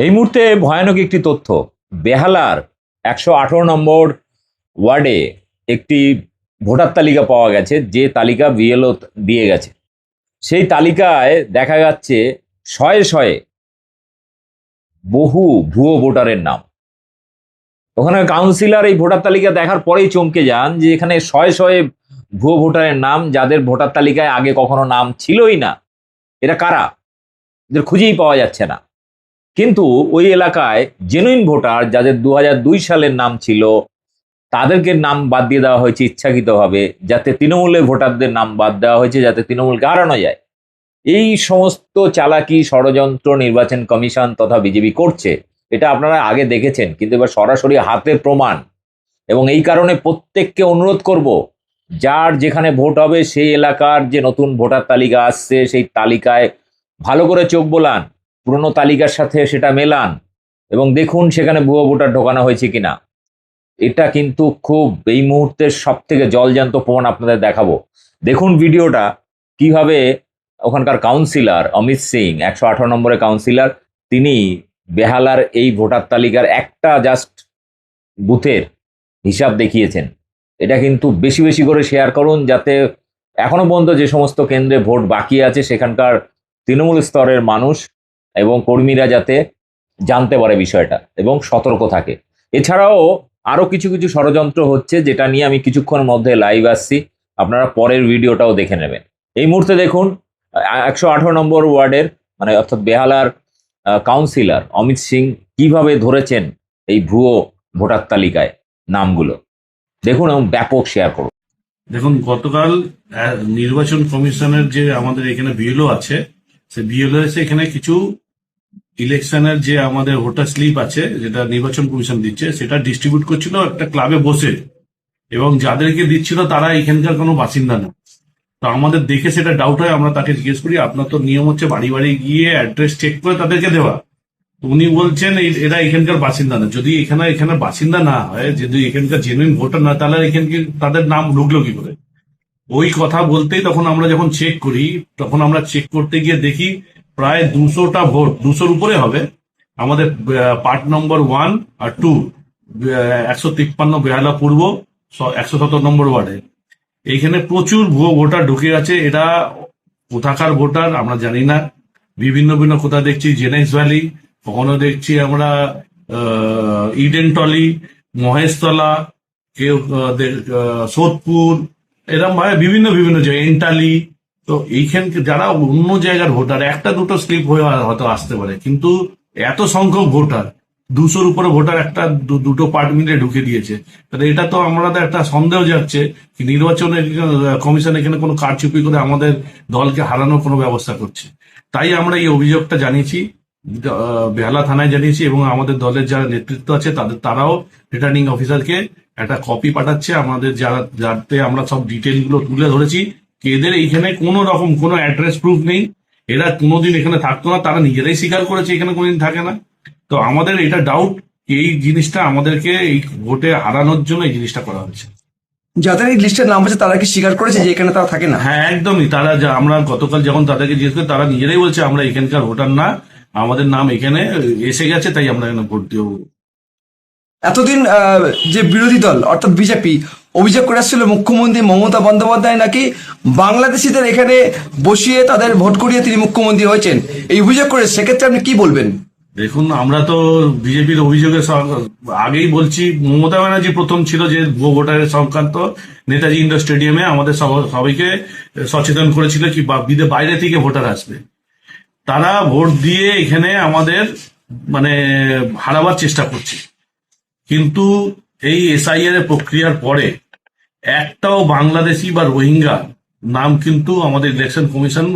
এই মুহূর্তে ভয়ানক একটি তথ্য। বেহালার 118 নম্বর ওয়ার্ডে একটি ভোটার তালিকা পাওয়া গেছে, যে তালিকা বিএলও দিয়ে গেছে। সেই তালিকায় দেখা যাচ্ছে শয়ে শয়ে বহু ভুয়ো ভোটারের নাম। ওখানে কাউন্সিলর এই ভোটার তালিকা দেখার পরেই চমকে যান যে এখানে শয়ে শয়ে ভুয়ো ভোটারের নাম, যাদের ভোটার তালিকায় আগে কখনো নাম ছিলই না। এরা কারা? এদের খুঁজেই পাওয়া যাচ্ছে না। কিন্তু ওই এলাকায় জেনুইন ভোটার, যাদের 2002 সালের নাম ছিল, তাদেরকে নাম বাদ দিয়ে দেওয়া হয়েছে ইচ্ছাকৃতভাবে, যাতে তৃণমূলের ভোটারদের নাম বাদ দেওয়া হয়েছে, যাতে তৃণমূলকে হারানো যায়। এই সমস্ত চালাকি ষড়যন্ত্র নির্বাচন কমিশন তথা বিজেপি করছে, এটা আপনারা আগে দেখেছেন, কিন্তু এবার সরাসরি হাতে প্রমাণ। এবং এই কারণে প্রত্যেককে অনুরোধ করব, যার যেখানে ভোট হবে সেই এলাকার যে নতুন ভোটার তালিকা আসছে, সেই তালিকায় ভালো করে চোখ বোলান, পুরনো তালিকার সাথে সেটা মেলান এবং দেখুন সেখানে ভুয়ো ভোটার ঢোকানো হয়েছে কিনা। এটা কিন্তু খুব এই মুহূর্তের সব থেকে জলজান্ত প্রমাণ আপনাদের দেখাবো। দেখুন ভিডিওটা, কিভাবে ওখানকার কাউন্সিলর অমিত সিং, 118 নম্বরের কাউন্সিলর, তিনি বেহালার এই ভোটার তালিকার একটা জাস্ট বুথের হিসাব দেখিয়েছেন। এটা কিন্তু বেশি বেশি করে শেয়ার করুন, যাতে এখনো পর্যন্ত যে সমস্ত কেন্দ্রে ভোট বাকি আছে সেখানকার তৃণমূল স্তরের মানুষ এবং কর্মীরা যাতে জানতে পারে বিষয়টা এবং সতর্ক থাকে। এছাড়াও আরো কিছু কিছু ষড়যন্ত্র হচ্ছে, যেটা নিয়ে আমি কিছুক্ষণের মধ্যে লাইভ আসছি, আপনারা পরের ভিডিওটাও দেখে নেবেন। এই মুহূর্তে দেখুন 118 নম্বর ওয়ার্ডের মানে অর্থাৎ বেহালার কাউন্সিলর অমিত সিং কিভাবে ধরেছেন এই ভুয়ো ভোটার তালিকায় নামগুলো। দেখুন এবং ব্যাপক শেয়ার করুন। দেখুন, গতকাল নির্বাচন কমিশনের যে আমাদের এখানে বিএলও আছে, সে বিএলও এসে এখানে কিছু ইলেকশনের যে আমাদের ভোটার স্লিপ আছে, যেটা নির্বাচন কমিশন দিচ্ছে, সেটা ডিস্ট্রিবিউট করছিল একটা ক্লাবে বসে, এবং যাদেরকে দিচ্ছিল তারা এখানকার কোনো বাসিন্দা না। তো আমাদের দেখে সেটা ডাউট হয়, আমরা তাকে জিজ্ঞেস করি আপনার তো নিয়ম হচ্ছে বাড়ি বাড়ি গিয়ে অ্যাড্রেস চেক করে তাদেরকে দেওয়া। তো উনি বলছেন এরা এখানকার বাসিন্দা না। যদি এখানে বাসিন্দা না হয়, যদি এখানকার জেনুইন ভোটার না, তাহলে এখানকে তাদের নাম ঢুকলো কি করে? ওই কথা বলতেই তখন আমরা যখন চেক করি, তখন আমরা চেক করতে গিয়ে দেখি প্রায় 200টা ভোট, 200-র উপরে হবে আমাদের পার্ট নম্বর 1 আর 2, 153 বেহালা পূর্ব 117 নম্বর ওয়ার্ডে। এইখানে প্রচুর ভুয়ো ভোটার ঢুকে আছে। এরা কোথাকার ভোটার আমরা জানি না। বিভিন্ন বিভিন্ন কোথা দেখছি জেনেক্স ভ্যালি, কখনো দেখছি আমরা ইডেন টলি, মহেশতলা, কেউ সোদপুর, এরকম ভাবে বিভিন্ন বিভিন্ন জায়গায় এন্টালি। তো এইখানকে যারা অন্য জায়গার ভোটার, একটা দুটো স্লিপ হয়ে হয়তো আসতে পারে, কিন্তু এত সংখ্যক ভোটার, 200-র উপরে ভোটার একটা দুটো পার্ট মিলে ঢুকে দিয়েছে। তাহলে এটা তো আমাদের একটা সন্দেহ যাচ্ছে কি নির্বাচনের কমিশন এখানে কোনো কারচুপি করে আমাদের দলকে হারানোর কোনো ব্যবস্থা করছে। তাই আমরা এই অভিযোগটা জানিয়েছি, বেহালা থানায় জানিয়েছি, এবং আমাদের দলের যারা নেতৃত্ব আছে তারাও রিটার্নিং অফিসারকে একটা কপি পাঠাচ্ছে আমাদের, যাতে আমরা সব ডিটেল গুলো তুলে ধরেছি। এদের এইখানে কোনো রকম কোনো অ্যাড্রেস প্রুফ নেই, এরা কোনোদিন এখানে থাকতো না, তারা নিজেরাই স্বীকার করেছে এখানে কোনোদিন থাকে না। তো আমাদের এটা ডাউট, এই জিনিসটা আমাদেরকে এই ভোটে হারানোর জন্য এই জিনিসটা করা হয়েছে। যাদের এই লিস্টের নাম আছে তারা কি স্বীকার করেছে যে এখানে তারা থাকে না? হ্যাঁ, একদমই। তারা আমরা গতকাল যখন তাদেরকে জিজ্ঞেস করি, তারা নিজেরাই বলছে আমরা এখানকার ভোটার না, আমাদের নাম এখানে এসে গেছে, তাই আমরা এখানে ভোট দেবো। এতদিন যে বিরোধী দল অর্থাৎ বিজেপি অভিযোগ করে আসছিল মুখ্যমন্ত্রী মমতা বন্দ্যোপাধ্যায় নাকি বাংলাদেশিদের এখানে বসিয়ে তাদের ভোট করিয়ে তিনি মুখ্যমন্ত্রী হয়েছেন, এই অভিযোগ করে, সেক্ষেত্রে আপনি কি বলবেন? দেখুন, আমরা তো বিজেপির অভিযোগে আগেই বলছি, মমতা ব্যানার্জি প্রথম ছিল যে ভুয়ো ভোটারের সংক্রান্ত নেতাজি ইন্ডোর স্টেডিয়ামে আমাদের সবাইকে সচেতন করেছিল কি বাইরে থেকে ভোটার আসবে, তারা ভোট দিয়ে এখানে আমাদের মানে হারাবার চেষ্টা করছে। কিন্তু এই এসআইআর এর প্রক্রিয়ার পরে একটাও বাংলাদেশি বা রোহিঙ্গা নাম কিন্তু আমাদের ইলেকশন কমিশন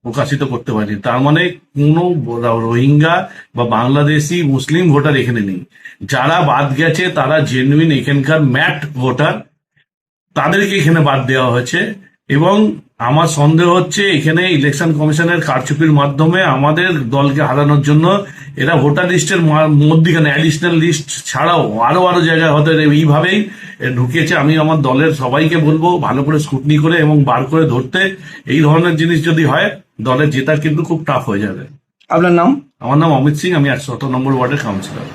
প্রকাশিত করতে পারেনি। তার মানে কোনো রোহিঙ্গা বা বাংলাদেশি মুসলিম ভোটার এখানে নেই। যারা বাদ গেছে তারা জেনুইন এখানকার ম্যাট ভোটার, তাদেরকে এখানে বাদ দেওয়া হয়েছে। এবং আমার সন্দেহ হচ্ছে এখানে ইলেকশন কমিশনের কারচুপির মাধ্যমে আমাদের দলকে হারানোর জন্য এরা ভোটার লিস্টের মধ্যখানে অ্যাডিশনাল লিস্ট ছাড়াও আরো জায়গায় হয়তো এইভাবেই ঢুকিয়েছে। আমি আমার দলের সবাইকে বলবো ভালো করে স্ক্রুটনি করে এবং বার করে ধরতে। এই ধরনের জিনিস যদি হয়, দলের জেতা কিন্তু খুব টাফ হয়ে যাবে। আপনার নাম? আমার নাম অমিত সিং, আমি 118 নম্বর ওয়ার্ডের কাউন্সিলর।